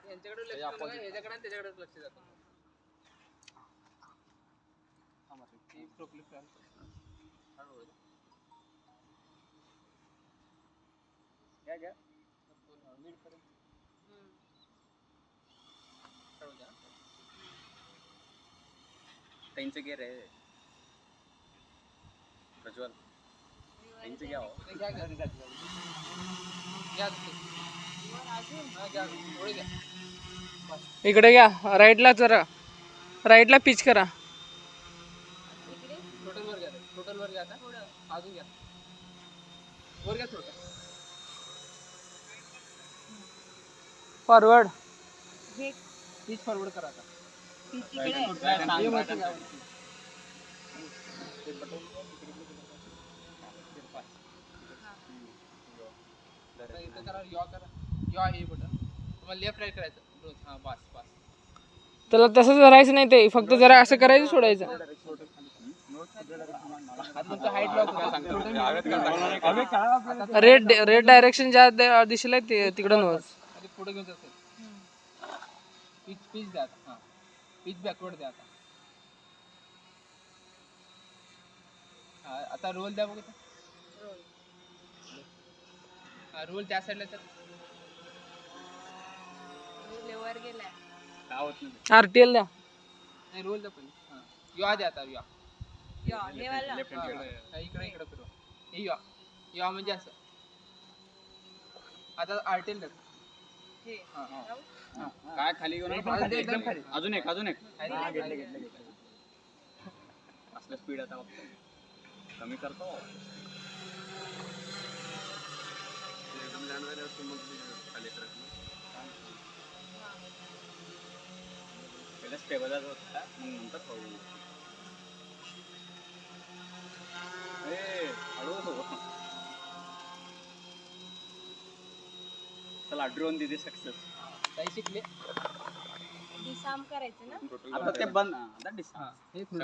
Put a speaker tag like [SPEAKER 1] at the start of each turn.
[SPEAKER 1] यांच्याकडे लक्ष नाही, ह्याच्याकडे आणि त्याच्याकडे लक्ष जातं.
[SPEAKER 2] त्यांचं गेअर आहे प्रज्वल, त्यांचं घ्या
[SPEAKER 3] इकडे घ्या, राईटला जरा राईटला पिच करा.
[SPEAKER 1] टोटल वर घ्या, टोटल वर घ्या. आता अजून घ्या, वर घ्या थोडं.
[SPEAKER 3] फॉरवर्ड
[SPEAKER 1] पीच फॉरवर्ड करा आता. इथं करा, यॉ करा, यॉ हे बटन तुम्हाला लेफ्ट राईट करायचं. हा बस बस.
[SPEAKER 3] त्याला तसंच धरायचं नाही, ते फक्त जरा असं करायचं, सोडायचं. रेड डायरेक्शन ज्या दिशेला आहे तिकडं नव्हतं.
[SPEAKER 1] पुढे घेऊन जाते. पीच द्या आता. हा पीच बॅकवर्ड द्या आता. आता रोल द्या बघा. रोल त्या साईडला तर
[SPEAKER 4] वर गेलाय.
[SPEAKER 3] आरटीएल द्या.
[SPEAKER 1] नाही, रोल द्या पहिले. यॉ द्या आता. यॉ
[SPEAKER 4] हे वाला.
[SPEAKER 1] इकडे इकडे फिरवा. हे यॉ यॉ म्हणजे असं. आता आरटीएल द्या.
[SPEAKER 4] हे
[SPEAKER 2] काय खाली घेऊन एकदम खाली. अजून एक असलं स्पीड आता कमी करतो. एकदम लँड झाल्यावर मग खाली पहिला स्टेबलाइज होता, मग नंतर पाहू. हळू चला ड्रोन दिदी सक्सेस.
[SPEAKER 1] काही शिकले.
[SPEAKER 4] दिसाम करायचं ना.
[SPEAKER 2] आता ते बंद.